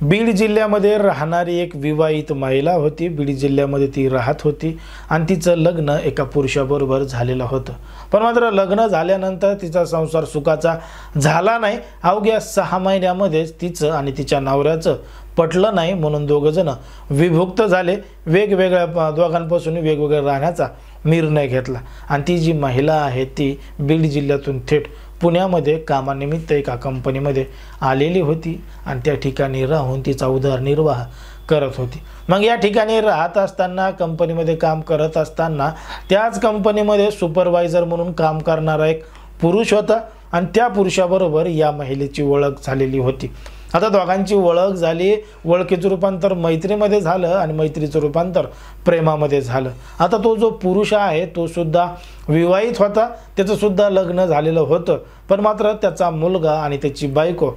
बीड जिल्ह्यामध्ये राहणारी एक विवाहित महिला होती। बीड जिल्ह्यामध्ये ती राहत होती आणि तिचं लग्न एका पुरुषाबरोबर झालेलं होतं। पण मात्र लग्न झाल्यानंतर तिचा संसार सुखाचा झाला नाही। अवघ्या 6 महिन्यामध्येच तिचं आणि तिच्या नवऱ्याचं पटलं नाही, म्हणून दोघंजण विभक्त झाले। वेगवेगळ्या दोघांपासून वेगवेगळ्या राहण्याचा निर्णय घेतला आणि ती जी महिला आहे ती बीड जिल्ह्यातून थेट पुण्यामध्ये कामानिमित्त एका कंपनीमध्ये आलेली होती आणि त्या ठिकाणी राहून तिचा उदरनिर्वाह करत होती। मग या ठिकाणी राहत असताना, कंपनीमध्ये काम करत असताना त्याच कंपनीमध्ये सुपरवायझर म्हणून काम करणारा एक पुरुष होता आणि त्या पुरुषाबरोबर या महिलेची ओळख झालेली होती। आता दोघांची ओळख झाली, ओळखीचं रूपांतर मैत्रीमध्ये झालं आणि मैत्रीचं रूपांतर प्रेमामध्ये झालं। आता तो जो पुरुष आहे तो सुद्धा विवाहित होता, त्याचं सुद्धा लग्न झालेलं होतं, पण मात्र त्याचा मुलगा आणि त्याची बायको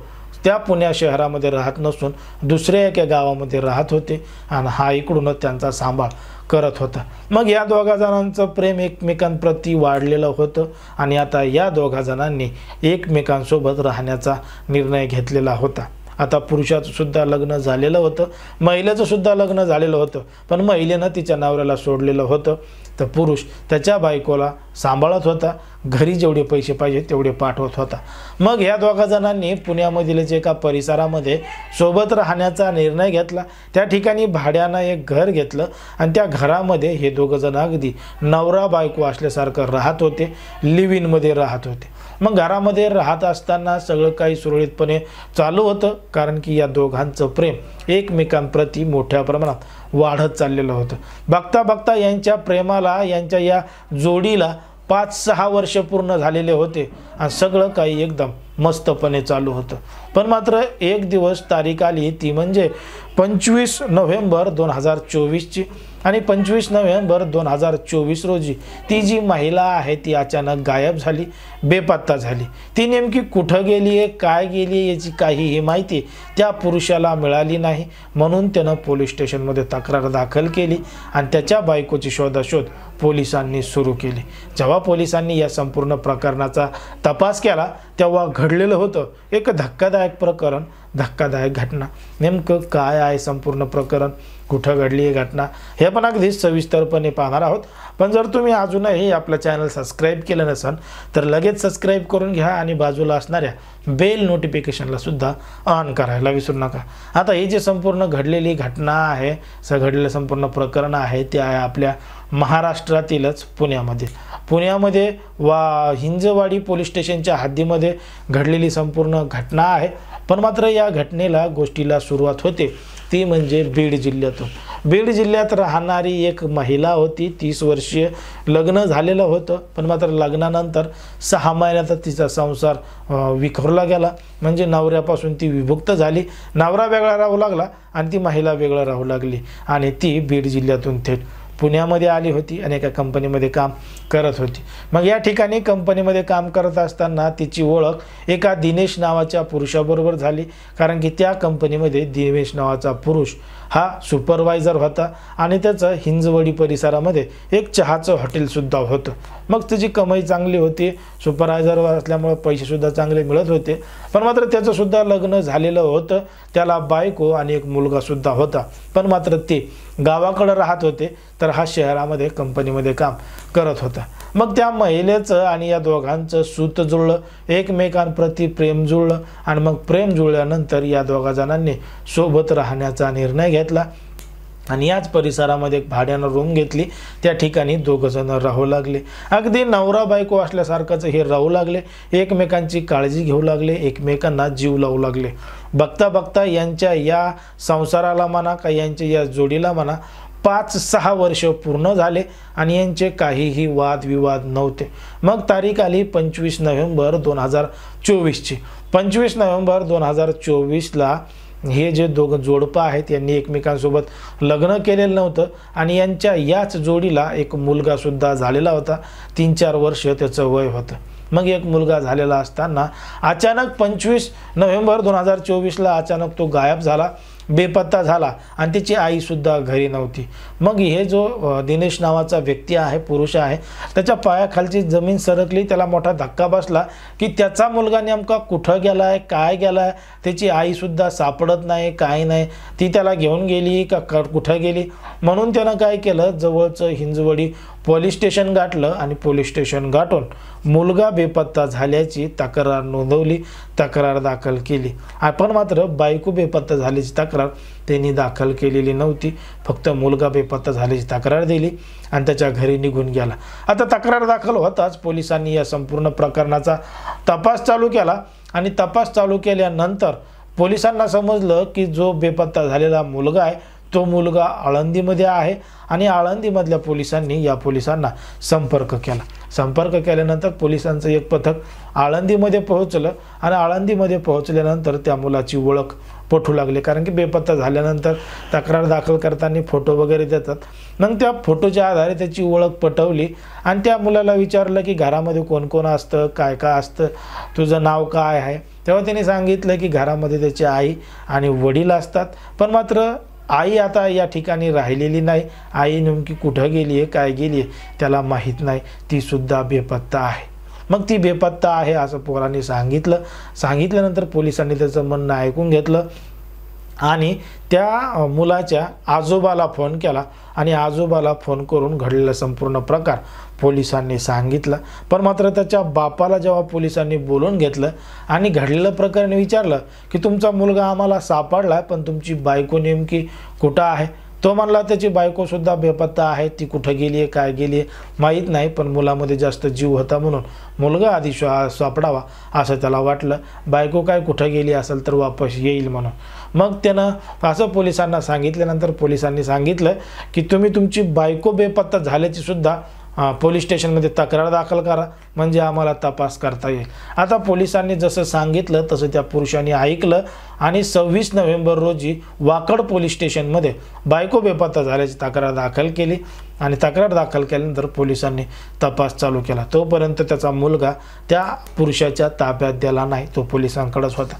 त्या पुणे शहरामध्ये राहत नसून दुसऱ्या एका गावामध्ये राहत होते आणि हा इकडूनच त्यांचा सांभाळ करत होता। मग या दोघा जणांचं प्रेम एकमेकांप्रती वाढलेलं होतं आणि आता या दोघा जणांनी एकमेकांसोबत राहण्याचा निर्णय घेतलेला होता। आता पुरुषाचं सुद्धा लग्न झालेलं होतं, महिलेचं सुद्धा लग्न झालेलं होतं, पण महिलेनं तिच्या नवऱ्याला सोडलेलं होतं, तर पुरुष त्याच्या बायकोला सांभाळत होता, घरी जेवढे पैसे पाहिजे तेवढे पाठवत होता। मग ह्या दोघा जणांनी पुण्यामधील एका परिसरामध्ये सोबत राहण्याचा निर्णय घेतला। त्या ठिकाणी भाड्यानं एक घर घेतलं आणि त्या घरामध्ये हे दोघं जण अगदी नवरा बायको असल्यासारखं राहत होते, लिव्ह इनमध्ये राहत होते। मग घरामध्ये राहत असताना सगळं काही सुरळीतपणे चालू होतं, कारण की या दोघांचं प्रेम एकमेकांप्रती मोठ्या प्रमाणात वाढत चाललेलं होतं। बघता बघता यांच्या प्रेमाला, यांच्या या जोडीला 5-6 वर्ष पूर्ण झालेले होते आणि सगळं काही एकदम मस्तपणे चालू होतं। पण मात्र एक दिवस तारीख आली, ती म्हणजे 25 नोव्हेंबर 2024 ची आणि 25 नोव्हेंबर 2024 रोजी ती जी महिला आहे ती अचानक गायब झाली, बेपत्ता झाली। ती नेमकी कुठं गेली आहे, काय गेली आहे, याची काहीही माहिती त्या पुरुषाला मिळाली नाही, म्हणून त्यानं पोलीस स्टेशनमध्ये तक्रार दाखल केली आणि त्याच्या बायकोची शोधाशोध पोलिसांनी सुरू केली। जेव्हा पोलिसांनी या संपूर्ण प्रकरणाचा तपास केला तेव्हा घडलेलं होतं एक धक्कादायक प्रकरण, धक्कादायक घटना। नेमकं काय आहे संपूर्ण प्रकरण, कुठं घडली ही घटना, हे पण अगदी सविस्तरपणे पाहणार आहोत। पण जर तुम्ही अजूनही आपलं चॅनल सबस्क्राईब केलं नसेल तर लगेच सबस्क्राईब करून घ्या आणि बाजूला असणाऱ्या बेल नोटिफिकेशनला सुद्धा ऑन करायला विसरू नका। आता ही जी संपूर्ण घडलेली घटना आहे, घडलेलं संपूर्ण प्रकरण आहे ते आहे आपल्या महाराष्ट्रातीलच पुण्यामध्ये हिंजवाडी पोलीस स्टेशनच्या हद्दीमध्ये घडलेली संपूर्ण घटना आहे। पण मात्र या घटनेला, गोष्टीला सुरुवात होते ती म्हणजे बीड जिल्ह्यातून। बीड जिल्ह्यात राहणारी एक महिला होती, 30 वर्षीय, लग्न झालेलं होतं, पण मात्र लग्नानंतर 6 महिन्यातच तिचा संसार विखुरला गेला, म्हणजे नवऱ्यापासून ती विभक्त झाली। नवरा वेगळा राहू लागला आणि ती महिला वेगळं राहू लागली आणि ती बीड जिल्ह्यातून थेट पुण्यामध्ये आली होती आणि एका कंपनीमध्ये काम करत होती। मग या ठिकाणी कंपनीमध्ये काम करत असताना तिची ओळख एका दिनेश नावाच्या पुरुषाबरोबर झाली, कारण की त्या कंपनीमध्ये दिनेश नावाचा पुरुष हा सुपरवायझर होता आणि त्याचं हिंजवडी परिसरामध्ये एक चहाचं हॉटेलसुद्धा होतं। मग त्याची कमाई चांगली होती, सुपरवायझर असल्यामुळे पैसेसुद्धा चांगले मिळत होते। पण मात्र त्याचंसुद्धा लग्न झालेलं होतं, त्याला बायको आणि एक मुलगासुद्धा होता, पण मात्र ते गावाकडे राहत होते, तर हा शहरामध्ये कंपनीमध्ये काम करत होता। मग त्या महिलेचं आणि या दोघांचं सूत जुळलं, एकमेकांप्रती प्रेम जुळलं आणि मग प्रेम जुळल्यानंतर या दोघा जणांनी सोबत राहण्याचा निर्णय घेतला आणि याच परिसरामध्ये एक भाड्यानं रूम घेतली। त्या ठिकाणी दोघं जण राहू लागले, अगदी नवरा बायको असल्यासारखंच हे राहू लागले, एकमेकांची काळजी घेऊ लागले, एकमेकांना जीव लावू लागले। बघता बघता यांच्या या संसाराला म्हणा का यांच्या या जोडीला म्हणा 5-6 वर्ष पूर्ण झाले आणि यांचे काहीही वादविवाद नव्हते। मग तारीख आली 25 नोव्हेंबर 2024 ची। 25 नोव्हेंबर 2024ला हे जे दोघं जोडपं आहेत यांनी एकमेकांसोबत लग्न केलेलं नव्हतं आणि यांच्या याच जोडीला एक मुलगा सुद्धा झालेला होता, 3-4 वर्ष त्याचं वय होतं। मग एक मुलगा झालेला असताना अचानक 25 नोव्हेंबर 2024ला अचानक तो गायब झाला बेपत्ता झाला आणि त्याची आई सुद्धा घरी नव्हती। मग हे जो दिनेश नावाचा व्यक्ती आहे, पुरुष आहे, त्याच्या पायाखालची जमीन सरकली, त्याला मोठा धक्का बसला की त्याचा मुलगा नेमका कुठं गेलाय, काय गेलाय, त्याची आई सुद्धा सापडत नाही, काय नाही, ती त्याला घेऊन गेली का कुठं गेली। म्हणून त्यानं काय केलं, जवळचं हिंजवडी पोलीस स्टेशन गाठलं आणि पोलीस स्टेशन गाठून मुलगा बेपत्ता झाल्याची तक्रार नोंदवली, तक्रार दाखल केली। आपण मात्र बायको बेपत्ता झाल्याची तक्रार त्यांनी दाखल केलेली नव्हती, फक्त मुलगा बेपत्ता झाल्याची तक्रार दिली आणि त्याच्या घरी निघून गेला। आता तक्रार दाखल होताच पोलिसांनी या संपूर्ण प्रकरणाचा तपास चालू केला आणि तपास चालू केल्यानंतर पोलिसांना समजलं की जो बेपत्ता झालेला मुलगा आहे तो मुलगा आळंदीमध्ये आहे आणि आळंदीमधल्या पोलिसांनी या पोलिसांना संपर्क केला। संपर्क केल्यानंतर पोलिसांचं एक पथक आळंदीमध्ये पोहोचलं आणि आळंदीमध्ये पोहोचल्यानंतर त्या मुलाची ओळख पटू लागले, कारण की बेपत्ता झाल्यानंतर तक्रार दाखल करताना फोटो वगैरे देतात। मग त्या फोटोच्या आधारे त्याची ओळख पटवली आणि त्या मुलाला विचारलं की घरामध्ये कोण कोण असतं, काय काय असतं, तुझं नाव काय आहे। तेव्हा त्याने सांगितलं की घरामध्ये त्याची आई आणि वडील असतात, पण मात्र आई आता या ठिकाणी राहिलेली नाही, आई नेमकी कुठं गेली आहे, काय गेली आहे त्याला माहीत नाही, ती सुद्धा बेपत्ता आहे। मग ती बेपत्ता आहे असं पोरांनी सांगितल्यानंतर पोलिसांनी त्याचं म्हणणं ऐकून घेतलं आणि त्या मुलाच्या आजोबाला फोन केला आणि आजोबाला फोन करून घडलेला संपूर्ण प्रकार पोलिसांनी सांगितलं। पण मात्र त्याच्या बापाला जेव्हा पोलिसांनी बोलून घेतलं आणि घडलेलं प्रकरण विचारलं की तुमचा मुलगा आम्हाला सापडला, पण तुमची बायको नेमकी कुठं आहे, तो म्हणला त्याची बायको सुद्धा बेपत्ता आहे, ती कुठं गेली आहे, काय गेली आहे माहीत नाही, पण मुलामध्ये जास्त जीव होता म्हणून मुलगा आधी सापडावा असं त्याला वाटलं, बायको काय कुठं गेली असेल तर वापस येईल म्हणून। मग त्यानं असं पोलिसांना सांगितल्यानंतर पोलिसांनी सांगितलं की तुम्ही तुमची बायको बेपत्ता झाल्याची सुद्धा पोलीस स्टेशनमध्ये तक्रार दाखल करा, म्हणजे आम्हाला तपास करता येईल। आता पोलिसांनी जसं सांगितलं तसं त्या पुरुषांनी ऐकलं आणि 26 नोव्हेंबर रोजी वाकड पोलीस स्टेशनमध्ये बायको बेपत्ता झाल्याची तक्रार दाखल केली आणि तक्रार दाखल केल्यानंतर पोलिसांनी तपास चालू केला। तोपर्यंत त्याचा मुलगा त्या पुरुषाच्या ताब्यात दिला नाही, तो पोलिसांकडेच होता।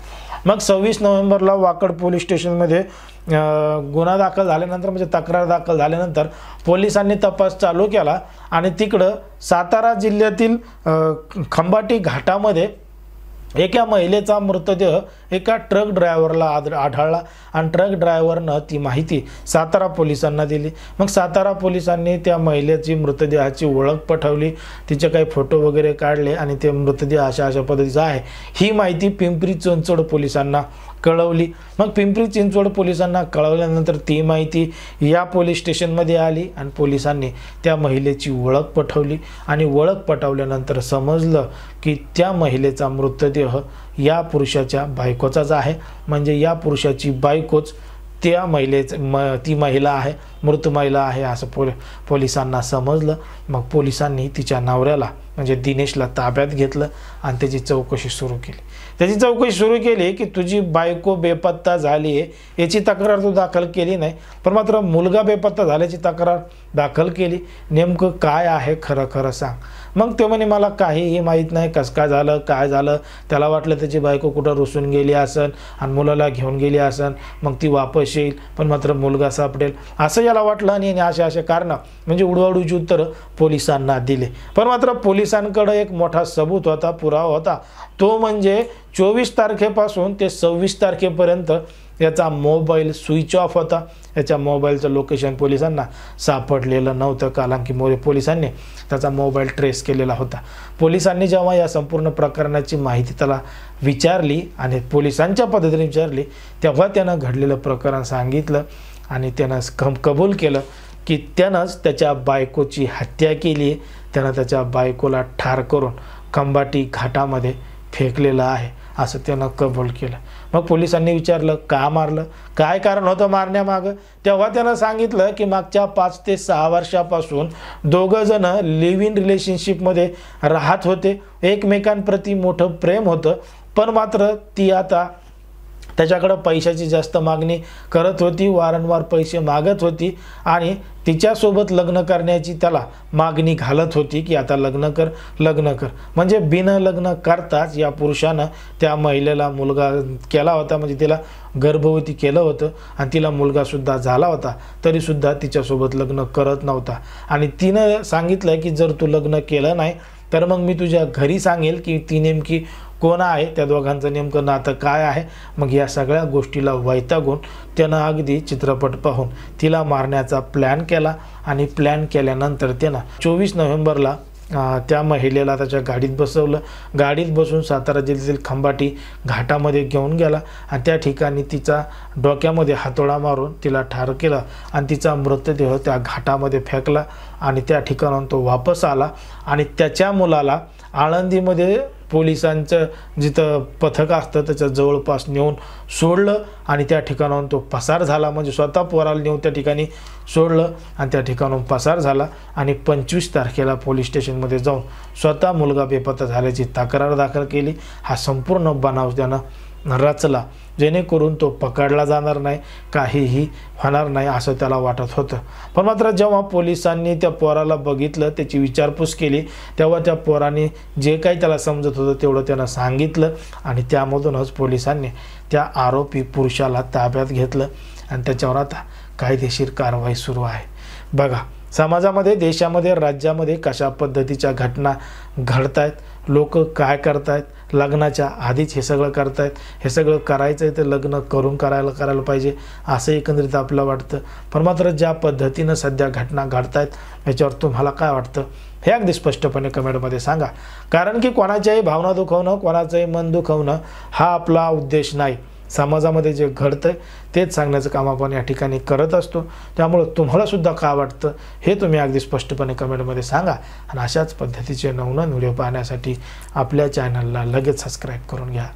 मग 26 नोव्हेंबरला वाकड पोलीस स्टेशनमध्ये गुन्हा दाखल झाल्यानंतर, म्हणजे तक्रार दाखल झाल्यानंतर पोलिसांनी तपास चालू केला आणि तिकडं सातारा जिल्ह्यातील खंबाटी घाटामध्ये एका महिलेचा मृतदेह एका ट्रक ड्रायव्हरला आढळला आणि ट्रक ड्रायव्हरनं ती माहिती सातारा पोलिसांना दिली। मग सातारा पोलिसांनी त्या महिलेची मृतदेहाची ओळख पटवली, तिचे काही फोटो वगैरे काढले आणि ते मृतदेह अशा पद्धतीचा आहे ही माहिती पिंपरी चिंचवड पोलिसांना कळवली। मग पिंपरी चिंचवड पोलिसांना कळवल्यानंतर ती माहिती या पोलीस स्टेशनमध्ये आली आणि पोलिसांनी त्या महिलेची ओळख पटवली आणि ओळख पटवल्यानंतर समजलं की त्या महिलेचा मृतदेह या पुरुषाच्या बायकोचाच आहे, म्हणजे या पुरुषाची बायकोच त्या ती महिला आहे, मृत महिला आहे असं पोलिसांना समजलं। मग पोलिसांनी तिच्या नवऱ्याला म्हणजे दिनेशला ताब्यात घेतलं आणि त्याची चौकशी सुरू केली की तुझी बायको बेपत्ता झाली आहे याची तक्रार तू दाखल केली नाही, पण मात्र मुलगा बेपत्ता झाल्याची तक्रार दाखल केली, नेमकं काय आहे खरं खरं सांग। मग ते म्हणे मला काहीही माहीत नाही, कसं काय झालं, त्याला वाटलं त्याची बायको कुठं रुसून गेली असन आणि मुलाला घेऊन गेली असन, मग ती वापस येईल पण मात्र मुलगा सापडेल असं याला वाटलं आणि असे कारणं म्हणजे उडवाउडीची उत्तरं पोलिसांना दिले। पण मात्र पोलिसांकडे एक मोठा सबूत होता, पुरावा होता, तो म्हणजे 24 तारखेपासून ते 26 तारखेपर्यंत याचा मोबाईल स्विच ऑफ होता। याच्या मोबाईलचं लोकेशन पोलिसांना सापडलेलं नव्हतं, कारण की पोलिसांनी त्याचा मोबाईल ट्रेस केलेला होता। पोलिसांनी जेव्हा या संपूर्ण प्रकरणाची माहिती त्याला विचारली आणि पोलिसांच्या पद्धतीने विचारली तेव्हा त्यानं घडलेलं प्रकरण सांगितलं आणि त्यानं कबूल केलं की त्यानंच त्याच्या बायकोची हत्या केली, त्यानं त्याच्या बायकोला ठार करून खंबाटी घाटामध्ये फेकलेलं आहे असं त्यानं कबूल केलं। मग पोलिसांनी विचारलं का मारलं, काय कारण होतं मारण्यामागं, तेव्हा त्यानं सांगितलं की मागच्या 5 ते 6 वर्षापासून दोघं जण लिव्ह इन रिलेशनशिपमध्ये राहत होते, एकमेकांप्रती मोठं प्रेम होतं, पण मात्र ती आता त्याच्याकडे पैशाची जास्त मागणी करत होती, वारंवार पैसे मागत होती आणि तिच्यासोबत लग्न करण्याची त्याला मागणी घालत होती की आता लग्न कर लग्न कर. म्हणजे बिना लग्न करताच या पुरुषानं त्या महिलेला मुलगा केला होता, म्हणजे तिला गर्भवती केलं होतं आणि तिला मुलगासुद्धा झाला होता, तरीसुद्धा तिच्यासोबत लग्न करत नव्हता. आणि तिनं सांगितलं की जर तू लग्न केलं नाही तर मग मी तुझ्या घरी सांगेल की ती नेमकी कोण आहे, त्या दोघांचं नेमकं नातं काय आहे. मग या सगळ्या गोष्टीला वैतागून त्यानं अगदी चित्रपट पाहून तिला मारण्याचा प्लॅन केला आणि प्लॅन केल्यानंतर त्यानं 24 नोव्हेंबरला त्या महिलेला त्याच्या गाडीत बसवलं. गाडीत बसून सातारा जिल्ह्यातील खंबाटी घाटामध्ये घेऊन गेला आणि त्या ठिकाणी तिचा डोक्यामध्ये हातोडा मारून तिला ठार केलं आणि तिचा मृतदेह त्या घाटामध्ये फेकला. आणि त्या ठिकाणाहून तो वापस आला आणि त्याच्या मुलाला आळंदीमध्ये पोलिसांचं जिथं पथक असतं त्याच्या जवळपास नेऊन सोडलं आणि त्या ठिकाणाहून तो पसार झाला. म्हणजे स्वतः पोराला नेऊन त्या ठिकाणी सोडलं आणि त्या ठिकाणाहून पसार झाला. आणि 25 तारखेला पोलीस स्टेशनमध्ये जाऊन स्वतः मुलगा बेपत्ता झाल्याची तक्रार दाखल केली. हा संपूर्ण बनाव त्यानं रचला जेणेकरून तो पकडला जाणार नाही, काहीही होणार नाही असं त्याला वाटत होतं. पण मात्र जेव्हा पोलिसांनी त्या पोराला बघितलं, त्याची विचारपूस केली, तेव्हा त्या पोराने जे काही त्याला समजत होतं तेवढं त्यानं सांगितलं आणि त्यामधूनच पोलिसांनी त्या आरोपी पुरुषाला ताब्यात घेतलं आणि त्याच्यावर आता कायदेशीर कारवाई सुरू आहे. बघा समाजामध्ये, देशामध्ये, राज्यामध्ये कशा पद्धतीच्या घटना घडत आहेत, लोक काय करतायत, लग्नाच्या आधीच हे सगळं करतायत. हे सगळं करायचं आहे तर लग्न करून करायला पाहिजे असं एकंदरीत आपलं वाटतं. पण मात्र ज्या पद्धतीनं सध्या घटना घडतायत याच्यावर तुम्हाला काय वाटतं हे अगदी स्पष्टपणे कमेंटमध्ये सांगा. कारण की कोणाच्याही भावना दुखवणं, कोणाचंही मन दुखवणं हा आपला उद्देश नाही. समाजामध्ये जे घडतं तेच सांगण्याचं काम आपण या ठिकाणी करत असतो. त्यामुळे तुम्हाला सुद्धा काय वाटतं हे तुम्ही अगदी स्पष्टपणे कमेंटमध्ये सांगा. आणि अशाच पद्धतीचे नवनवीन व्हिडिओ पाहण्यासाठी आपल्या चॅनलला लगेच सबस्क्राईब करून घ्या.